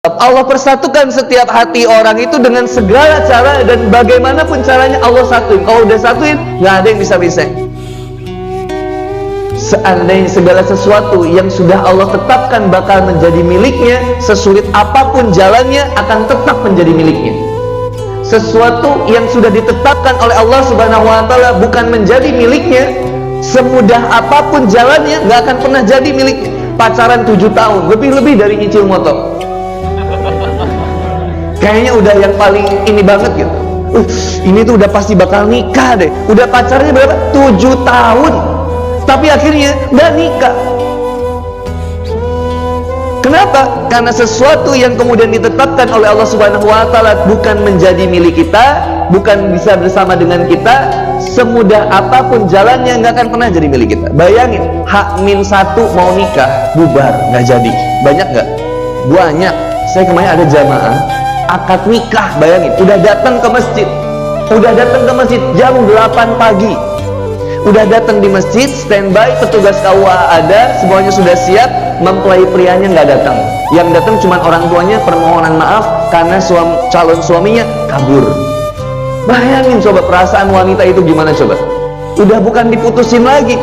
Allah persatukan setiap hati orang itu dengan segala cara, dan bagaimanapun caranya Allah satuin. Kalau udah satuin, nggak ada yang bisa-bisa. Seandainya segala sesuatu yang sudah Allah tetapkan bakal menjadi miliknya, sesulit apapun jalannya akan tetap menjadi miliknya. Sesuatu yang sudah ditetapkan oleh Allah Subhanahu wa Ta'ala bukan menjadi miliknya, semudah apapun jalannya nggak akan pernah jadi miliknya. Pacaran 7 tahun, lebih-lebih dari nyicil motor. Kayaknya udah yang paling ini banget gitu. Ini tuh udah pasti bakal nikah deh. Udah pacarnya berapa? 7 tahun. Tapi akhirnya udah nikah. Kenapa? Karena sesuatu yang kemudian ditetapkan oleh Allah Subhanahu wa Ta'ala bukan menjadi milik kita, bukan bisa bersama dengan kita, semudah apapun jalannya nggak akan pernah jadi milik kita. Bayangin, H-1 mau nikah, bubar, nggak jadi. Banyak nggak? Banyak. Saya kemarin ada jamaah akad nikah, bayangin, udah datang ke masjid, jam 8 pagi, udah datang di masjid, standby, petugas KUA ada, semuanya sudah siap, mempelai prianya nggak datang. Yang datang cuma orang tuanya, permohonan maaf karena calon suaminya kabur. Bayangin coba perasaan wanita itu gimana coba. Udah bukan diputusin lagi,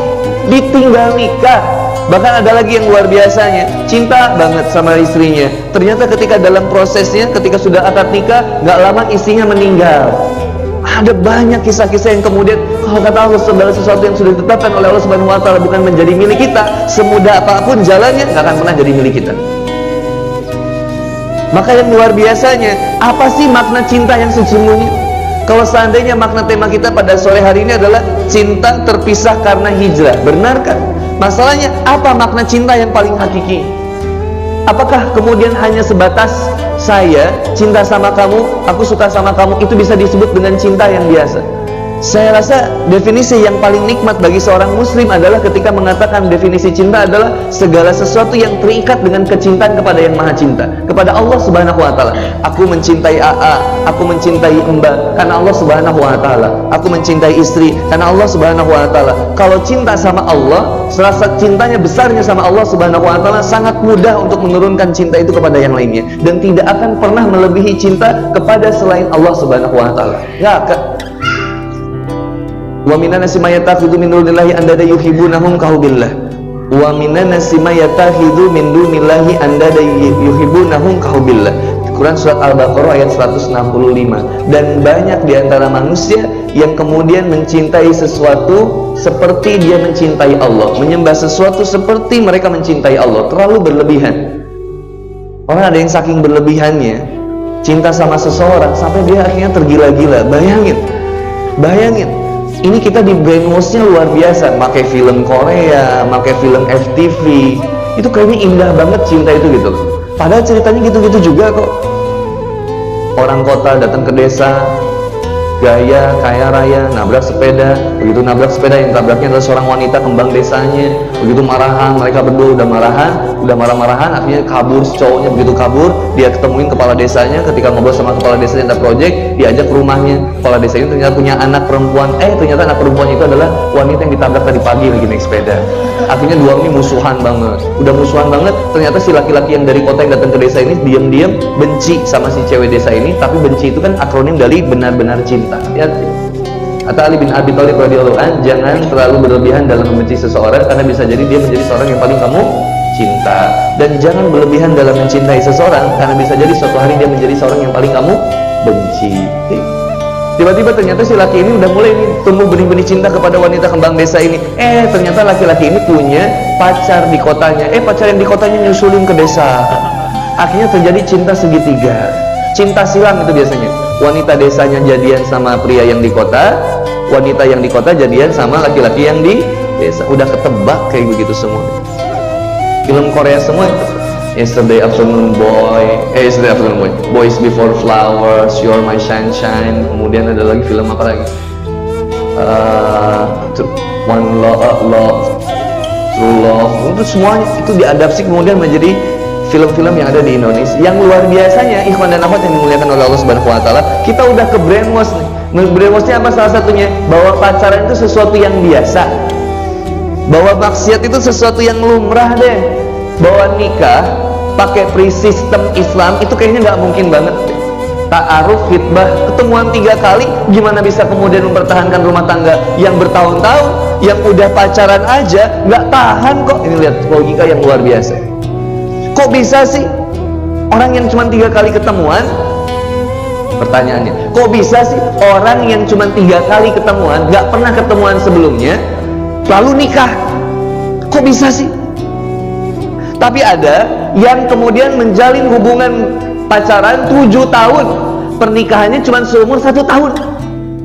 ditinggal nikah. Bahkan ada lagi yang luar biasanya, cinta banget sama istrinya. Ternyata ketika dalam prosesnya, ketika sudah akad nikah, nggak lama istrinya meninggal. Ada banyak kisah-kisah yang kemudian, kalau kata Allah, segala sesuatu yang sudah ditetapkan oleh Allah Subhanahu wa Ta'ala bukan menjadi milik kita, semudah apapun jalannya nggak akan pernah jadi milik kita. Maka yang luar biasanya, apa sih makna cinta yang sesungguhnya? Kalau seandainya makna tema kita pada sore hari ini adalah cinta terpisah karena hijrah, benarkah? Masalahnya, apa makna cinta yang paling hakiki? Apakah kemudian hanya sebatas saya cinta sama kamu, aku suka sama kamu, itu bisa disebut dengan cinta yang biasa? Saya rasa definisi yang paling nikmat bagi seorang muslim adalah ketika mengatakan definisi cinta adalah segala sesuatu yang terikat dengan kecintaan kepada yang maha cinta, kepada Allah Subhanahu wa Ta'ala. Aku mencintai AA, aku mencintai Mbak karena Allah Subhanahu wa Ta'ala. Aku mencintai istri karena Allah Subhanahu wa Ta'ala. Kalau cinta sama Allah, serasa cintanya besarnya sama Allah Subhanahu wa Ta'ala, sangat mudah untuk menurunkan cinta itu kepada yang lainnya, dan tidak akan pernah melebihi cinta kepada selain Allah Subhanahu wa Ta'ala. Ya kan? Wa minan nasi may yattakhidhu min dunillahi andada yuhibbunahum kahubbillah. Wa minan nasi may yattakhidhu min dunillahi andada yuhibbunahum kahubbillah. Quran surat Al-Baqarah ayat 165. Dan banyak di antara manusia yang kemudian mencintai sesuatu seperti dia mencintai Allah, menyembah sesuatu seperti mereka mencintai Allah. Terlalu berlebihan. Orang ada yang saking berlebihannya cinta sama seseorang sampai dia akhirnya tergila-gila. Bayangin. Ini kita di brainwash-nya luar biasa, pakai film Korea, pakai film FTV. Itu kayaknya indah banget cinta itu gitu. Padahal ceritanya gitu-gitu juga kok. Orang kota datang ke desa, gaya kaya raya, nabrak sepeda. Begitu nabrak sepeda, yang tabraknya adalah seorang wanita kembang desanya. Begitu marahan, mereka berdua udah marah-marahan, akhirnya kabur. Cowoknya begitu kabur, dia ketemuin kepala desanya. Ketika ngobrol sama kepala desanya tentang proyek, diajak ke rumahnya. Kepala desa ini ternyata punya anak perempuan. Ternyata anak perempuan itu adalah wanita yang ditabrak tadi pagi lagi naik sepeda. Akhirnya dua ini musuhan banget. Udah musuhan banget, ternyata si laki-laki yang dari kota yang datang ke desa ini diam-diam benci sama si cewek desa ini. Tapi benci itu kan akronim dari benar-benar cinta. Ya, kata Ali bin Abi Thalib radhiyallahu anhu, jangan terlalu berlebihan dalam membenci seseorang, karena bisa jadi dia menjadi seorang yang paling kamu cinta. Dan jangan berlebihan dalam mencintai seseorang, karena bisa jadi suatu hari dia menjadi seorang yang paling kamu benci. Tiba-tiba ternyata si laki ini udah mulai nih tumbuh benih-benih cinta kepada wanita kembang desa ini. Ternyata laki-laki ini punya pacar di kotanya. Pacar yang di kotanya nyusulin ke desa. Akhirnya terjadi cinta segitiga. Cinta silang itu biasanya. Wanita desanya jadian sama pria yang di kota, wanita yang di kota jadian sama laki-laki yang di desa. Udah ketebak kayak begitu semua. Film Korea semua. Yesterday Afternoon Boy, Boys Before Flowers, You're My Sunshine. Kemudian ada lagi film apa lagi? One Love, True Love. Itu semuanya itu diadaptasi kemudian menjadi film-film yang ada di Indonesia. Yang luar biasanya, ikhwan dan akhwat yang dimuliakan oleh Allah Subhanahu wa Ta'ala, kita udah ke brainwash nih. Brainwashnya apa salah satunya? Bahwa pacaran itu sesuatu yang biasa, bahwa maksiat itu sesuatu yang lumrah deh, bahwa nikah pakai pre-system Islam itu kayaknya nggak mungkin banget. Ta'aruf, khitbah, ketemuan 3 kali, gimana bisa kemudian mempertahankan rumah tangga yang bertahun-tahun, yang udah pacaran aja nggak tahan kok. Ini lihat logika yang luar biasa. Kok bisa sih orang yang cuma 3 kali ketemuan? Pertanyaannya, kok bisa sih orang yang cuma 3 kali ketemuan, nggak pernah ketemuan sebelumnya, lalu nikah? Kok bisa sih? Tapi ada yang kemudian menjalin hubungan pacaran 7 tahun, pernikahannya cuma seumur 1 tahun.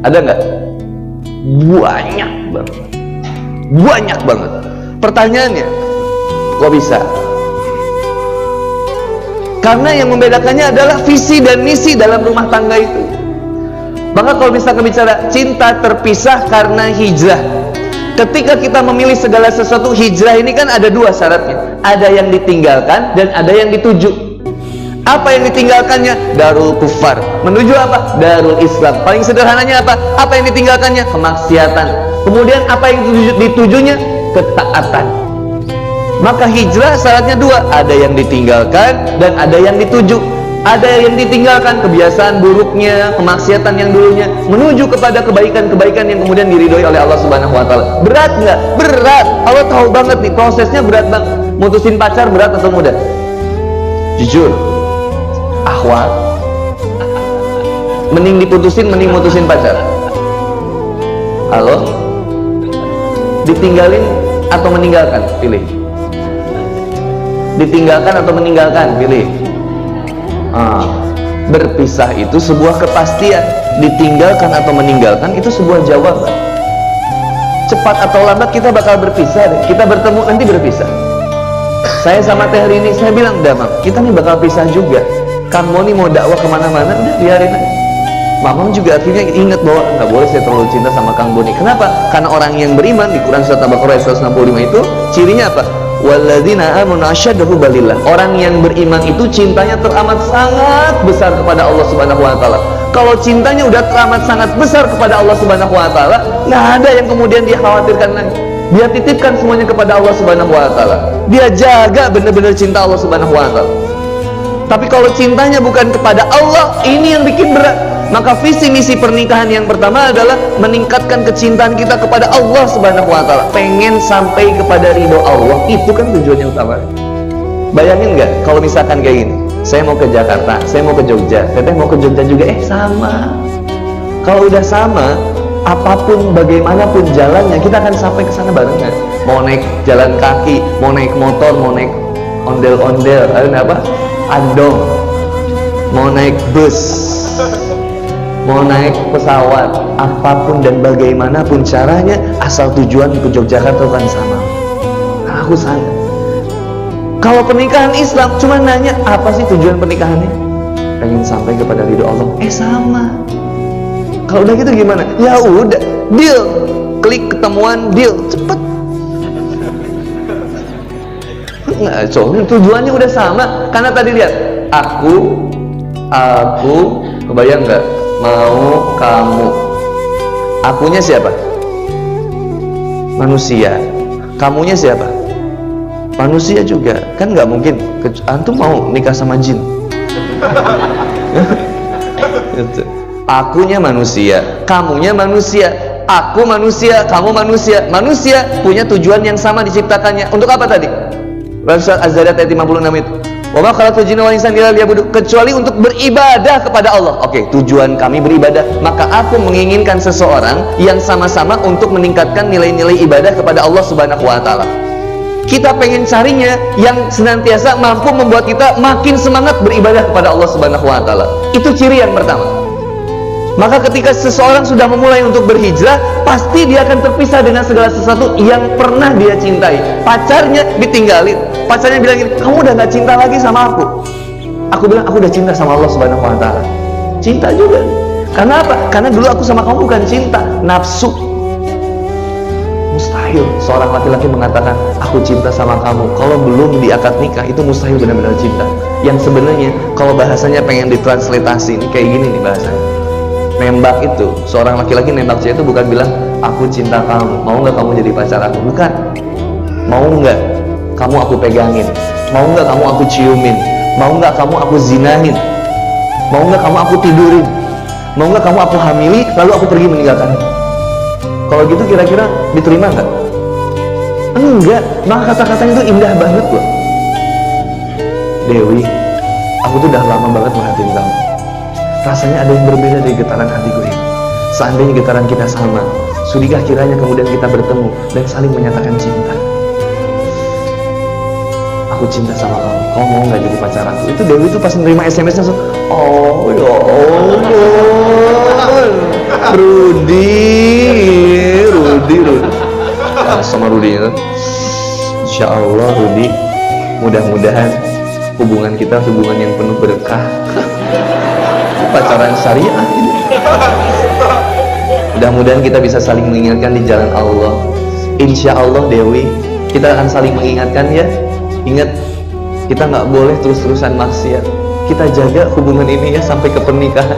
Ada nggak? Banyak banget. Banyak banget. Pertanyaannya, kok bisa? Karena yang membedakannya adalah visi dan misi dalam rumah tangga itu. Maka kalau misalkan bicara cinta terpisah karena hijrah, ketika kita memilih segala sesuatu, hijrah ini kan ada 2 syaratnya. Ada yang ditinggalkan dan ada yang dituju. Apa yang ditinggalkannya? Darul kufar. Menuju apa? Darul Islam. Paling sederhananya apa? Apa yang ditinggalkannya? Kemaksiatan. Kemudian apa yang ditujunya? Ketaatan. Maka hijrah syaratnya 2, ada yang ditinggalkan dan ada yang dituju. Ada yang ditinggalkan kebiasaan buruknya, kemaksiatan yang dulunya, menuju kepada kebaikan-kebaikan yang kemudian diridhoi oleh Allah Subhanahu wa taala. Berat nggak? Berat. Allah tahu banget nih prosesnya berat banget. Mutusin pacar berat atau mudah? Jujur. Ahwat. Mending diputusin, mending mutusin pacar. Halo? Ditinggalin atau meninggalkan? Pilih. Ditinggalkan atau meninggalkan? Pilih. Berpisah itu sebuah kepastian. Ditinggalkan atau meninggalkan itu sebuah jawaban. Cepat atau lambat kita bakal berpisah deh. Kita bertemu nanti berpisah. Saya sama Teh Rini, saya bilang, udah Mam, kita nih bakal pisah juga. Kang Moni mau dakwah kemana-mana, udah biarin aja. Mamang juga akhirnya ingat bahwa nggak boleh saya terlalu cinta sama Kang Boni. Kenapa? Karena orang yang beriman di Quran surat Al-Baqarah 165 itu cirinya apa? Walladzina amanu asyaddu hubbalillah. Orang yang beriman itu cintanya teramat sangat besar kepada Allah Subhanahu wa taala. Kalau cintanya udah teramat sangat besar kepada Allah Subhanahu wa taala, nggak ada yang kemudian dia khawatirkan lagi. Dia titipkan semuanya kepada Allah Subhanahu wa taala. Dia jaga benar-benar cinta Allah Subhanahu wa taala. Tapi kalau cintanya bukan kepada Allah, ini yang bikin berat. Maka visi misi pernikahan yang pertama adalah meningkatkan kecintaan kita kepada Allah Subhanahu wa taala. Pengen sampai kepada ridho Allah, itu kan tujuan yang utama. Bayangin nggak kalau misalkan kayak gini, saya mau ke Jakarta, saya mau ke Jogja, Teteh mau ke Jogja juga, sama. Kalau udah sama, apapun bagaimanapun jalannya, kita akan sampai ke sana barengan. Mau naik jalan kaki, mau naik motor, mau naik ondel-ondel, ada apa? Andong, mau naik bus, mau naik pesawat, apapun dan bagaimanapun caranya, asal tujuan ke Yogyakarta kan sama. Nah, aku sana. Kalau pernikahan Islam cuma nanya apa sih tujuan pernikahannya? Pengen sampai kepada ridho Allah. Sama. Kalau udah gitu gimana? Ya udah, deal, klik ketemuan, deal, cepet. Nggak, soalnya tujuannya udah sama. Karena tadi lihat, aku, kebayang nggak? Mau kamu. Akunya siapa? Manusia. Kamunya siapa? Manusia juga. Kan nggak mungkin antum mau nikah sama jin. Akunya manusia, kamunya manusia, aku manusia, kamu manusia. Manusia punya tujuan yang sama diciptakannya. Untuk apa tadi? Surat Az-Zariyat ayat 56 itu. Wa ma khalaqtul jinna wal insana illa liya'budun, kecuali untuk beribadah kepada Allah. Oke, tujuan kami beribadah. Maka aku menginginkan seseorang yang sama-sama untuk meningkatkan nilai-nilai ibadah kepada Allah Subhanahu wa taala. Kita pengen carinya yang senantiasa mampu membuat kita makin semangat beribadah kepada Allah Subhanahu wa taala. Itu ciri yang pertama. Maka ketika seseorang sudah memulai untuk berhijrah, pasti dia akan terpisah dengan segala sesuatu yang pernah dia cintai. Pacarnya ditinggalin, pacarnya bilang gini, kamu udah gak cinta lagi sama aku. Aku bilang, aku udah cinta sama Allah Subhanahu wa taala. Cinta juga. Karena apa? Karena dulu aku sama kamu bukan cinta, nafsu. Mustahil seorang laki-laki mengatakan aku cinta sama kamu kalau belum di akad nikah. Itu mustahil benar-benar cinta. Yang sebenarnya kalau bahasanya pengen ditranslitasi ini kayak gini nih bahasanya. Nembak itu, seorang laki-laki nembak cewek itu bukan bilang aku cinta kamu, mau nggak kamu jadi pacar aku? Bukan. Mau nggak kamu aku pegangin? Mau nggak kamu aku ciumin? Mau nggak kamu aku zinahin? Mau nggak kamu aku tidurin? Mau nggak kamu aku hamili lalu aku pergi meninggalkanmu? Kalau gitu kira-kira diterima nggak? Enggak. Maka kata-katanya itu indah banget loh. Dewi, aku tuh udah lama banget merhatiin kamu. Rasanya ada yang berbeda dari getaran hatiku ini. Seandainya getaran kita sama, sudikah kiranya kemudian kita bertemu dan saling menyatakan cinta? Aku cinta sama kamu, kamu mau nggak jadi pacar aku? Itu Dewi tuh pas nerima SMS-nya langsung, oh ya Allah, Rudi. Ya, sama Rudi itu, Insya Allah Rudi, mudah-mudahan hubungan kita hubungan yang penuh berkah. Pacaran syariah ini. Mudah-mudahan kita bisa saling mengingatkan di jalan Allah. Insya Allah Dewi, kita akan saling mengingatkan ya. Ingat, kita nggak boleh terus-terusan maksiat. Kita jaga hubungan ini ya sampai ke pernikahan.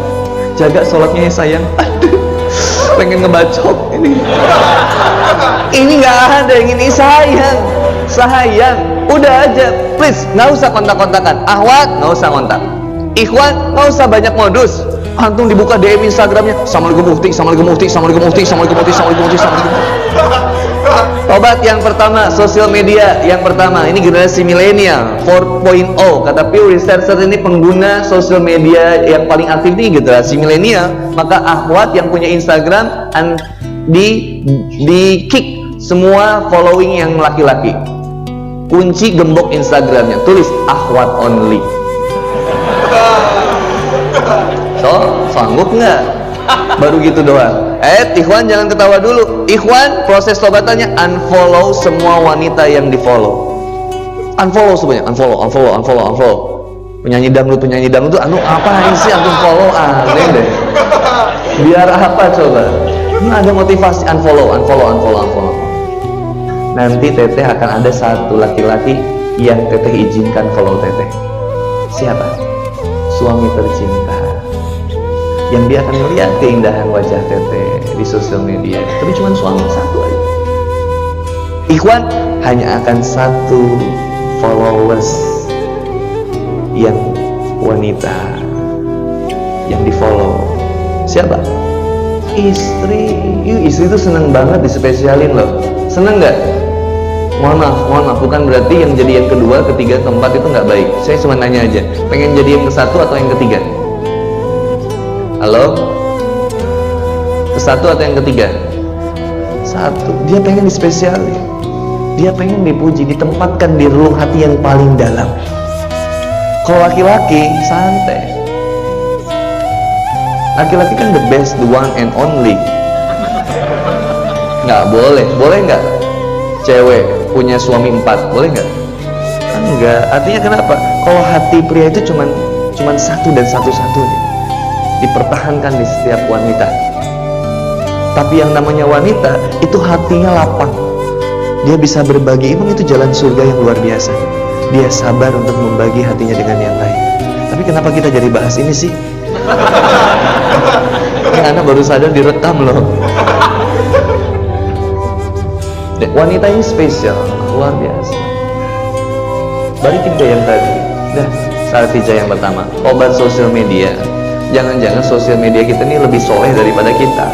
Jaga sholatnya ya sayang. Aduh, pengen ngebacok ini. Ini nggak ada yang ini sayang. Udah aja, please, nggak usah kontak-kontakan. Ahwat, nggak usah kontak. Ikhwan, nggak usah banyak modus. Antum dibuka DM Instagramnya, Assalamualaikum Mufti, Assalamualaikum Mufti, Assalamualaikum Mufti, Assalamualaikum Mufti, Assalamualaikum Mufti, Assalamualaikum Mufti. Tobat yang pertama, sosial media yang pertama. Ini generasi milenial 4.0. Kata Pew Researcher, ini pengguna sosial media yang paling aktif ini generasi milenial. Maka akhwat yang punya Instagram di kick semua following yang laki-laki. Kunci gembok Instagramnya, tulis akhwat only. So, sanggup nggak? Baru gitu doang. Ikhwan jangan ketawa dulu. Ikhwan, proses tobatannya unfollow semua wanita yang di follow. Unfollow semuanya, unfollow. Penyanyi dangdut tuh apain sih antum follow, aneh deh. Biar apa coba? Ada motivasi, unfollow. Nanti teteh akan ada satu laki-laki yang teteh izinkan follow teteh. Siapa? Suami tercinta, yang dia akan melihat keindahan wajah teteh di sosial media. Tapi cuma suami satu aja. Ikhwan, hanya akan satu followers yang wanita yang di follow. Siapa? Istri. Istri itu seneng banget dispesialin loh. Seneng nggak? Mohon maaf, bukan berarti yang jadi yang kedua, ketiga, keempat itu nggak baik. Saya cuma nanya aja, pengen jadi yang ke satu atau yang ketiga? Halo? Ke satu atau yang ketiga? Satu. Dia pengen dispesialin, dia pengen dipuji, ditempatkan di relung hati yang paling dalam. Kalau laki-laki santai. Laki-laki kan the best, the one and only. Nggak boleh nggak? Cewek punya suami 4, boleh nggak? Enggak. Artinya kenapa? Kalau hati pria itu cuman satu dan satu-satunya, dipertahankan di setiap wanita. Tapi yang namanya wanita itu hatinya lapang, dia bisa berbagi. Emang itu jalan surga yang luar biasa. Dia sabar untuk membagi hatinya dengan yang lain. Tapi kenapa kita jadi bahas ini sih? Ini anak baru sadar direkam loh. Wanita ini spesial, luar biasa. Balikin ke yang tadi. Dah, strategi yang pertama, obat sosial media. Jangan-jangan sosial media kita ini lebih soleh daripada kita.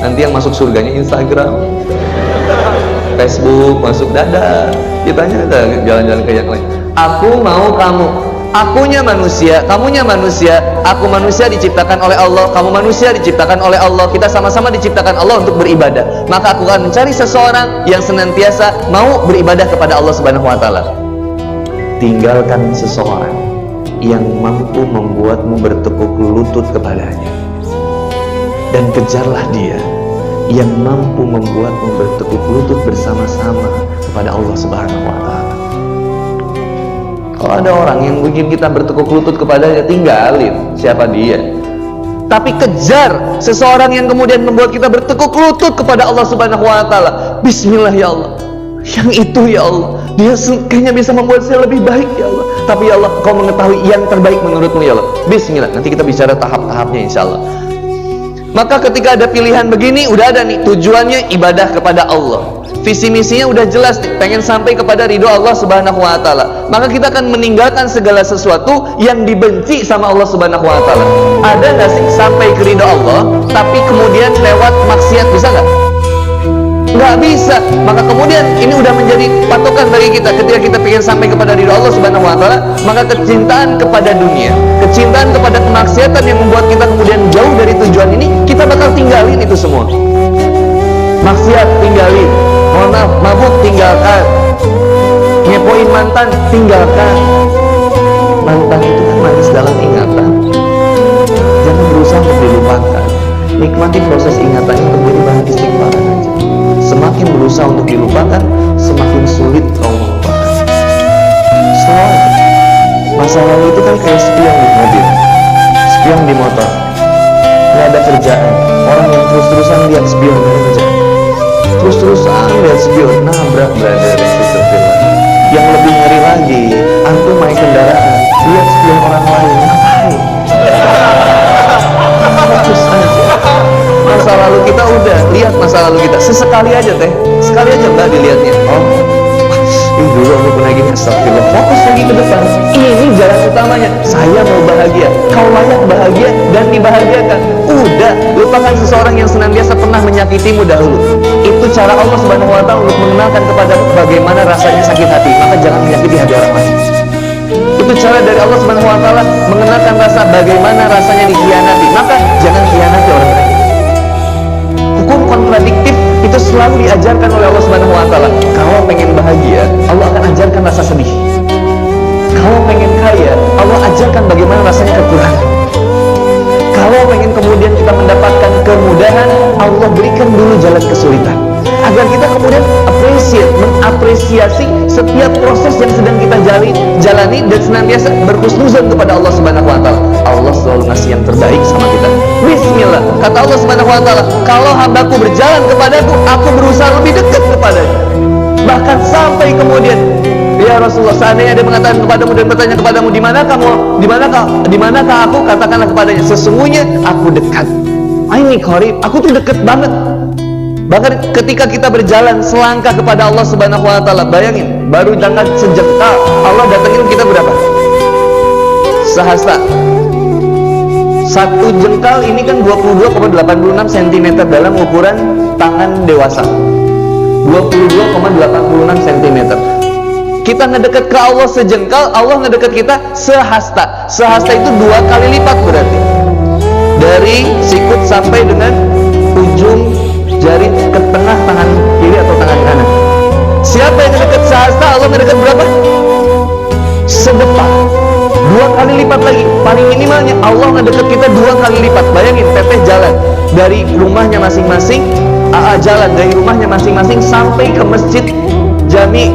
Nanti yang masuk surganya Instagram, Facebook, masuk dada. Kitanya ada jalan-jalan ke yang lain. Aku mau kamu. Akunya manusia, kamunya manusia. Aku manusia diciptakan oleh Allah, kamu manusia diciptakan oleh Allah. Kita sama-sama diciptakan Allah untuk beribadah. Maka aku akan mencari seseorang yang senantiasa mau beribadah kepada Allah Subhanahu wa taala. Tinggalkan seseorang yang mampu membuatmu bertekuk lutut kepadanya, dan kejarlah dia yang mampu membuatmu bertekuk lutut bersama-sama kepada Allah Subhanahu wa taala. Kalau ada orang yang bikin kita bertekuk lutut kepadanya, tinggalin siapa dia. Tapi kejar seseorang yang kemudian membuat kita bertekuk lutut kepada Allah Subhanahu wa taala. Bismillah ya Allah, yang itu ya Allah, dia kayaknya bisa membuat saya lebih baik ya Allah. Tapi ya Allah, Kau mengetahui yang terbaik menurutmu ya Allah. Bismillah. Nanti kita bicara tahap-tahapnya insya Allah. Maka ketika ada pilihan begini, udah ada nih tujuannya ibadah kepada Allah. Visi misinya udah jelas nih, pengen sampai kepada ridho Allah Subhanahu wa taala. Maka kita akan meninggalkan segala sesuatu yang dibenci sama Allah Subhanahu wa taala. Ada nggak sih sampai ke ridho Allah tapi kemudian lewat maksiat, bisa nggak? Nggak bisa. Maka kemudian ini udah menjadi patokan bagi kita. Ketika kita pengen sampai kepada ridho Allah Subhanahu wa taala, maka kecintaan kepada dunia, kecintaan kepada kemaksiatan yang membuat kita kemudian jauh dari tujuan ini, kita bakal tinggalin itu semua. Maksiat tinggalin, mohon maaf, mabuk tinggalkan, ngepoin mantan tinggalkan. Mantan itu kan manis dalam ingatan, jangan berusaha untuk dilupakan. Nikmati proses ingatannya untuk menjadi bahan istighfaran aja. Semakin berusaha untuk dilupakan, semakin sulit kau melupakan. Selalu masa lalu itu kan kayak spion di mobil, spion di motor, nggak ada kerjaan. Orang yang terus-terusan lihat spion, nggak ada kerjaan, terus-terusan lihat spion, nabrak brother dan sister. Yang lebih ngeri lagi, antum main kendaraan, lihat spion orang lain, ngapain? Fokus aja. Masa lalu kita udah lihat masa lalu kita, sesekali aja teh, sekali aja mbak dilihatnya. Oh, dulu aku pernah gini, astagfirullah. Fokus lagi ke depan. Ini jalan utamanya. Saya mau bahagia. Kau layak bahagia dan dibahagiakan. Udah, lupakan seseorang yang senantiasa pernah menyakitimu dahulu. Itu cara Allah Subhanahu wa taala untuk mengenalkan kepadamu bagaimana rasanya sakit hati. Maka jangan menyakiti hati orang lain. Itu cara dari Allah Subhanahu wa taala mengenalkan rasa bagaimana rasanya dikhianati. Maka jangan khianati orang lain. Hukum kontradiktif itu selalu diajarkan oleh Allah Subhanahu wa taala. Kalau pengen bahagia, Allah akan ajarkan rasa sedih. Kalau pengen kaya, Allah ajarkan bagaimana rasanya kekurangan. Kalau pengen kemudian kita mendapatkan kemudahan, Allah berikan dulu jalan kesulitan, agar kita kemudian mengapresiasi setiap proses yang sedang kita jalani dan senantiasa berhusnuzon kepada Allah Subhanahu wa taala. Allah selalu ngasih yang terbaik sama kita. Bismillah, kata Allah Subhanahu wa taala, kalau hambaku berjalan kepadaku, aku berusaha lebih dekat kepadanya. Bahkan sampai kemudian, ya Rasulullah, seandainya dia mengatakan kepadamu dan bertanya kepadamu, di manakah aku, katakanlah kepadanya, sesungguhnya aku dekat. Ini qarib, aku tuh dekat banget. Bahkan ketika kita berjalan selangkah kepada Allah Subhanahu wa taala, bayangin, baru jangan sejengkal, Allah datengin kita berapa? Sehasta. Satu jengkal ini kan 22,86 cm dalam ukuran tangan dewasa. 22,86 cm. Kita ngedekat ke Allah sejengkal, Allah ngedekat kita sehasta. Sehasta itu 2 kali lipat berarti. Dari sikut sampai dengan ujung jari ke tengah tangan kiri atau tangan kanan. Siapa yang ngedekat sehasta, Allah ngedekat berapa? Sedepak. 2 kali lipat lagi. Paling minimalnya Allah ngedekat kita 2 kali lipat. Bayangin, teteh jalan dari rumahnya masing-masing, jalan dari rumahnya masing-masing sampai ke masjid Jami